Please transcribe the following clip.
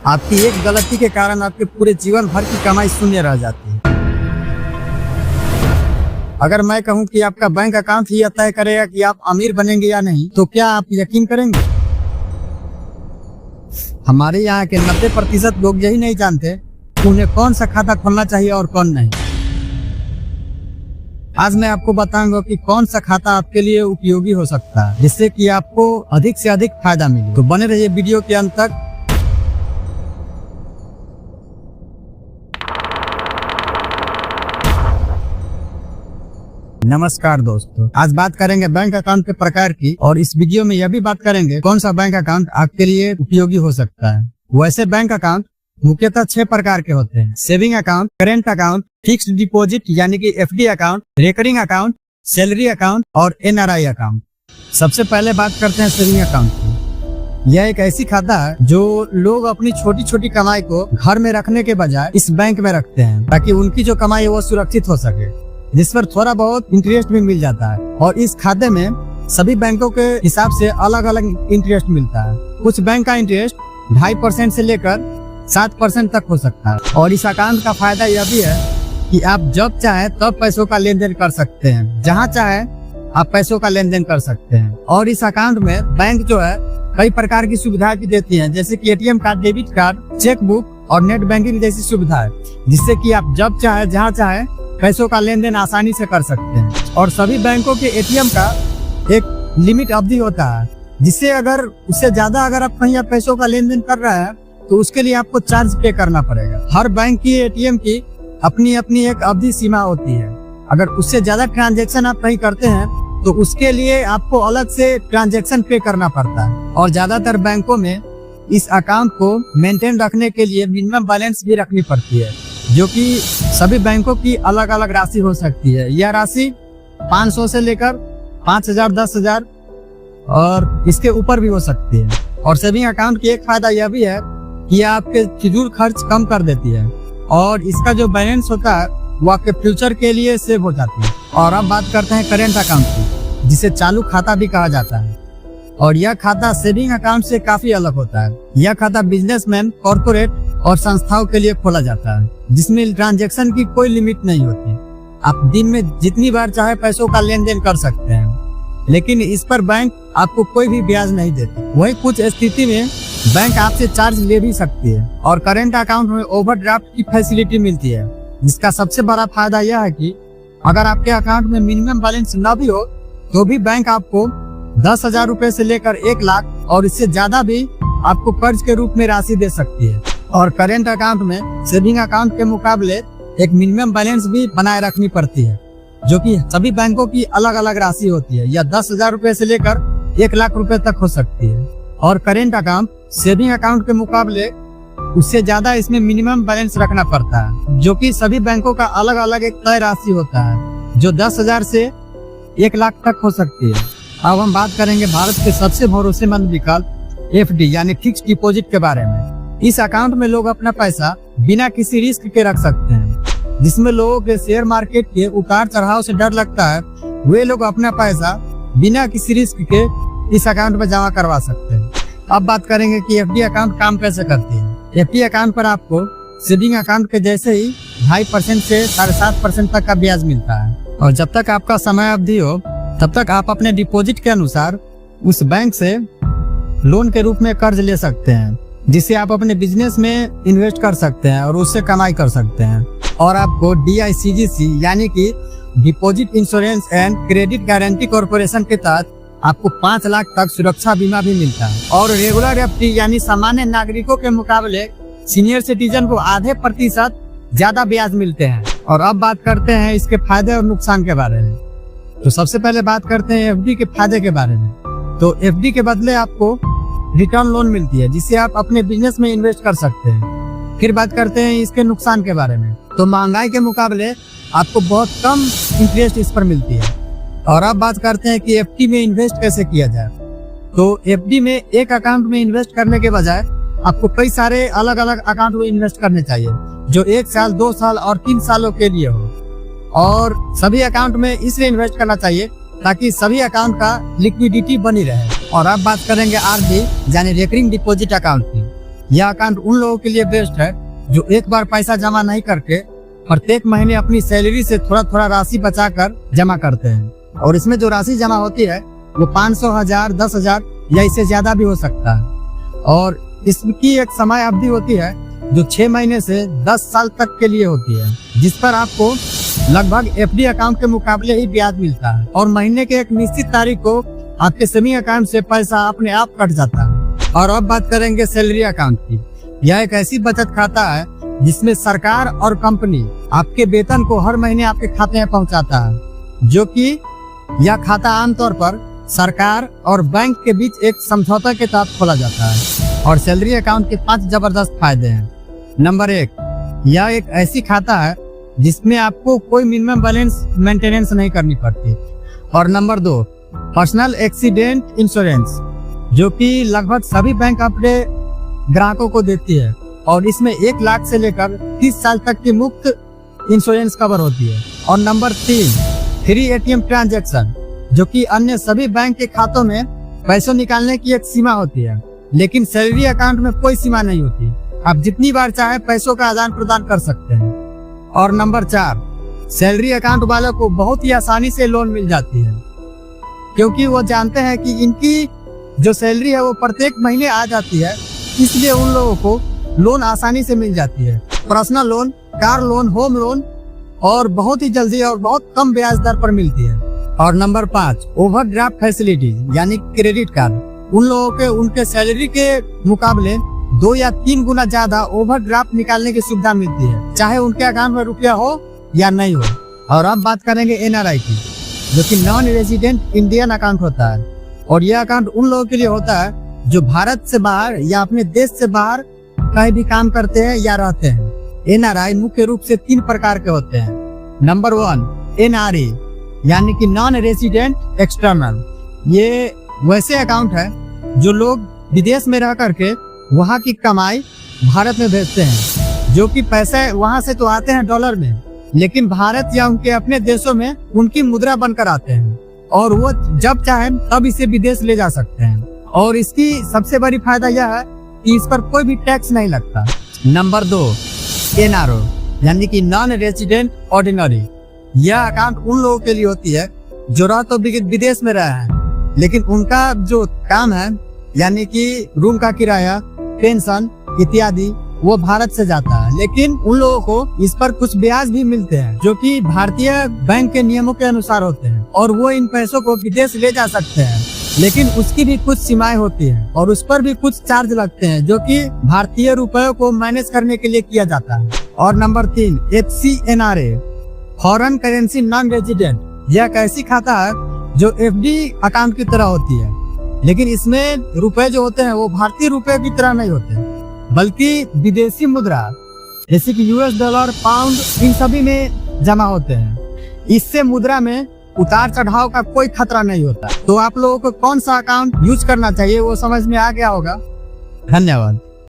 आपकी एक गलती के कारण आपके पूरे जीवन भर की कमाई शून्य रह जाती है। अगर मैं कहूं कि आपका बैंक अकाउंट ही तय करेगा कि आप अमीर बनेंगे या नहीं, तो क्या आप यकीन करेंगे? हमारे यहाँ के 90% लोग यही नहीं जानते कि उन्हें कौन सा खाता खोलना चाहिए और कौन नहीं। आज मैं आपको बताऊंगा कि कौन सा खाता आपके लिए उपयोगी हो सकता है, जिससे कि आपको अधिक से अधिक फायदा मिले। तो बने रहिए वीडियो के अंत तक। नमस्कार दोस्तों, आज बात करेंगे बैंक अकाउंट के प्रकार की, और इस वीडियो में यह भी बात करेंगे कौन सा बैंक अकाउंट आपके लिए उपयोगी हो सकता है। वैसे बैंक अकाउंट मुख्यतः 6 प्रकार के होते हैं: saving account, current account, fixed deposit यानी कि FD account, recurring account, salary account और NRI अकाउंट। सबसे पहले बात करते हैं सेविंग अकाउंट की। यह एक ऐसी खाता है जो लोग अपनी छोटी छोटी कमाई को घर में रखने के बजाय इस बैंक में रखते हैं, ताकि उनकी जो कमाई है वो सुरक्षित हो सके, जिस पर थोड़ा बहुत इंटरेस्ट भी मिल जाता है। और इस खाते में सभी बैंकों के हिसाब से अलग अलग इंटरेस्ट मिलता है। कुछ बैंक का इंटरेस्ट 2.5% से लेकर 7% तक हो सकता है। और इस अकाउंट का फायदा यह भी है कि आप जब चाहे तब पैसों का लेन देन कर सकते हैं, जहां चाहे आप पैसों का लेन देन कर सकते हैं। और इस अकाउंट में बैंक जो है कई प्रकार की सुविधाएं भी देती है, जैसे कि ATM card, debit card, cheque book और नेट बैंकिंग जैसी सुविधाएं, जिससे कि आप जब चाहे जहां चाहे पैसों का लेन देन आसानी से कर सकते हैं। और सभी बैंकों के ATM का एक लिमिट अवधि होता है, जिससे अगर उससे ज्यादा अगर आप कहीं पैसों का लेन देन कर रहे हैं तो उसके लिए आपको चार्ज पे करना पड़ेगा। हर बैंक की ATM की अपनी अपनी एक अवधि सीमा होती है। अगर उससे ज्यादा ट्रांजैक्शन आप कहीं करते हैं तो उसके लिए आपको अलग से ट्रांजैक्शन पे करना पड़ता है। और ज्यादातर बैंकों में इस अकाउंट को मेंटेन रखने के लिए मिनिमम बैलेंस भी रखनी पड़ती है, जो कि सभी बैंकों की अलग अलग राशि हो सकती है। यह राशि 500 से लेकर 5,000, 10,000 और इसके ऊपर भी हो सकती है। और सेविंग अकाउंट की एक फायदा यह भी है कि आपके फिजूल खर्च कम कर देती है, और इसका जो बैलेंस होता है वो आपके फ्यूचर के लिए सेव हो जाती है। और अब बात करते हैं करेंट अकाउंट की, जिसे चालू खाता भी कहा जाता है। और यह खाता सेविंग अकाउंट से काफी अलग होता है। यह खाता बिजनेसमैन, कॉर्पोरेट और संस्थाओं के लिए खोला जाता है, जिसमें ट्रांजैक्शन की कोई लिमिट नहीं होती। आप दिन में जितनी बार चाहे पैसों का लेन देन कर सकते हैं, लेकिन इस पर बैंक आपको कोई भी ब्याज नहीं देती। वही कुछ स्थिति में बैंक आपसे चार्ज ले भी सकती है। और करेंट अकाउंट में ओवरड्राफ्ट की फैसिलिटी मिलती है, जिसका सबसे बड़ा फायदा यह है कि अगर आपके अकाउंट में मिनिमम बैलेंस न भी हो तो भी बैंक आपको 10,000 रुपए से लेकर 1 लाख और इससे ज्यादा भी आपको कर्ज के रूप में राशि दे सकती है। और करेंट अकाउंट में सेविंग अकाउंट के मुकाबले एक मिनिमम बैलेंस भी बनाए रखनी पड़ती है, जो कि सभी बैंकों की अलग अलग राशि होती है। यह 10,000 रुपए से लेकर 1 लाख रुपए तक हो सकती है। और करेंट अकाउंट सेविंग अकाउंट के मुकाबले उससे ज्यादा इसमें मिनिमम बैलेंस रखना पड़ता है, जो कि सभी बैंकों का अलग अलग एक तय राशि होता है, जो 10,000 से 1 लाख तक हो सकती है। अब हम बात करेंगे भारत के सबसे भरोसेमंद विकल्प FD यानी फिक्स्ड डिपॉजिट के बारे में। इस अकाउंट में लोग अपना पैसा बिना किसी रिस्क के रख सकते हैं। जिसमें लोगों के शेयर मार्केट के उतार चढ़ाव से डर लगता है, वे लोग अपना पैसा बिना किसी रिस्क के इस अकाउंट में जमा करवा सकते हैं। अब बात करेंगे कि FD अकाउंट काम कैसे करती है। FD अकाउंट पर आपको सेविंग अकाउंट के जैसे ही 2.5% से 7.5% तक का ब्याज मिलता है। और जब तक आपका समय अवधि हो तब तक आप अपने डिपॉजिट के अनुसार उस बैंक से लोन के रूप में कर्ज ले सकते हैं, जिसे आप अपने बिजनेस में इन्वेस्ट कर सकते हैं और उससे कमाई कर सकते हैं। और आपको DICGC यानी कि deposit insurance and credit guarantee corporation के तहत आपको 5 लाख तक सुरक्षा बीमा भी मिलता है। और रेगुलर FD यानी सामान्य नागरिकों के मुकाबले सीनियर सिटीजन को 0.5% ज्यादा ब्याज मिलते हैं। और अब बात करते हैं इसके फायदे और नुकसान के बारे में। तो सबसे पहले बात करते हैं FD के फायदे के बारे में। तो FD के बदले आपको रिटर्न लोन मिलती है, जिसे आप अपने बिजनेस में इन्वेस्ट कर सकते हैं। फिर बात करते हैं इसके नुकसान के बारे में। तो महंगाई के मुकाबले आपको बहुत कम इंटरेस्ट इस पर मिलती है। और अब बात करते हैं कि FD में इन्वेस्ट कैसे किया जाए। तो FD में एक अकाउंट में इन्वेस्ट करने के बजाय आपको कई सारे अलग अलग अकाउंट में इन्वेस्ट करने चाहिए, जो 1 साल, 2 साल और 3 सालों के लिए हो। और सभी अकाउंट में इसलिए इन्वेस्ट करना चाहिए ताकि सभी अकाउंट का लिक्विडिटी बनी रहे। और अब बात करेंगे RD यानी रिकरिंग डिपॉजिट अकाउंट की। यह अकाउंट उन लोगों के लिए बेस्ट है जो एक बार पैसा जमा नहीं करके प्रत्येक महीने अपनी सैलरी से थोड़ा थोड़ा राशि बचाकर जमा करते हैं। और इसमें जो राशि जमा होती है वो 500, 1000, 10,000 या इससे ज्यादा भी हो सकता है। और इसकी एक समय अवधि होती है जो 6 महीने से 10 साल तक के लिए होती है, जिस पर आपको लगभग एफडी अकाउंट के मुकाबले ही ब्याज मिलता है। और महीने के एक निश्चित तारीख को आपके सेविंग अकाउंट से पैसा अपने आप कट जाता है। और अब बात करेंगे सैलरी अकाउंट की। यह एक ऐसी बचत खाता है जिसमें सरकार और कंपनी आपके वेतन को हर महीने आपके खाते में पहुंचाता है, जो कि यह खाता आमतौर पर सरकार और बैंक के बीच एक समझौता के तहत खोला जाता है। और सैलरी अकाउंट के 5 जबरदस्त फायदे हैं। नंबर 1, यह एक ऐसी खाता है जिसमें आपको कोई मिनिमम बैलेंस मेंटेनेंस नहीं करनी पड़ती। और नंबर 2, पर्सनल एक्सीडेंट इंश्योरेंस, जो कि लगभग सभी बैंक अपने ग्राहकों को देती है। और इसमें 1 लाख से लेकर 30 साल तक की मुफ्त इंश्योरेंस कवर होती है। और नंबर 3, फ्री एटीएम ट्रांजैक्शन, जो कि अन्य सभी बैंक के खातों में पैसों निकालने की एक सीमा होती है, लेकिन सैलरी अकाउंट में कोई सीमा नहीं होती। आप जितनी बार चाहे पैसों का आदान प्रदान कर सकते हैं। और नंबर 4, सैलरी अकाउंट वालों को बहुत ही आसानी से लोन मिल जाती है, क्योंकि वो जानते हैं कि इनकी जो सैलरी है वो प्रत्येक महीने आ जाती है, इसलिए उन लोगों को लोन आसानी से मिल जाती है। Personal loan, car loan, home loan, और बहुत ही जल्दी और बहुत कम ब्याज दर पर मिलती है। और नंबर 5, ओवरड्राफ्ट फैसिलिटी यानी क्रेडिट कार्ड। उन लोगों के उनके सैलरी के मुकाबले 2 या 3 गुना ज्यादा ओवरड्राफ्ट निकालने की सुविधा मिलती है, चाहे उनके अकाउंट में रुपया हो या नहीं हो। और अब बात करेंगे एनआरआई की, जो कि नॉन रेजिडेंट इंडियन अकाउंट होता है। और यह अकाउंट उन लोगों के लिए होता है जो भारत से बाहर या अपने देश से बाहर कहीं भी काम करते हैं या रहते हैं। एनआरआई मुख्य रूप से 3 प्रकार के होते हैं। नंबर 1, एनआरई यानी कि नॉन रेजिडेंट एक्सटर्नल। ये वैसे अकाउंट है जो लोग विदेश में रह करके वहाँ की कमाई भारत में भेजते हैं, जो कि पैसे वहाँ से तो आते हैं डॉलर में, लेकिन भारत या उनके अपने देशों में उनकी मुद्रा बनकर आते हैं, और वो जब चाहे तब इसे विदेश ले जा सकते हैं। और इसकी सबसे बड़ी फायदा यह है कि इस पर कोई भी टैक्स नहीं लगता। नंबर 2, एनआरओ यानी कि नॉन रेजिडेंट ऑर्डिनरी। यह अकाउंट उन लोगों के लिए होती है जो रह तो विदेश में रहे हैं, लेकिन उनका जो काम है यानी कि रूम का किराया, पेंशन इत्यादि वो भारत से जाता है, लेकिन उन लोगों को इस पर कुछ ब्याज भी मिलते हैं, जो कि भारतीय बैंक के नियमों के अनुसार होते हैं। और वो इन पैसों को विदेश ले जा सकते हैं, लेकिन उसकी भी कुछ सीमाएं होती हैं और उस पर भी कुछ चार्ज लगते हैं, जो कि भारतीय रुपयों को मैनेज करने के लिए किया जाता है। और number 3, FCNRA foreign currency non resident. यह एक ऐसी खाता है जो FD अकाउंट की तरह होती है, लेकिन इसमें रुपए जो होते हैं वो भारतीय रुपए की तरह नहीं होते, बल्कि विदेशी मुद्रा जैसे कि US डॉलर, पाउंड, इन सभी में जमा होते हैं। इससे मुद्रा में उतार चढ़ाव का कोई खतरा नहीं होता। तो आप लोगों को कौन सा अकाउंट यूज करना चाहिए वो समझ में आ गया होगा। धन्यवाद।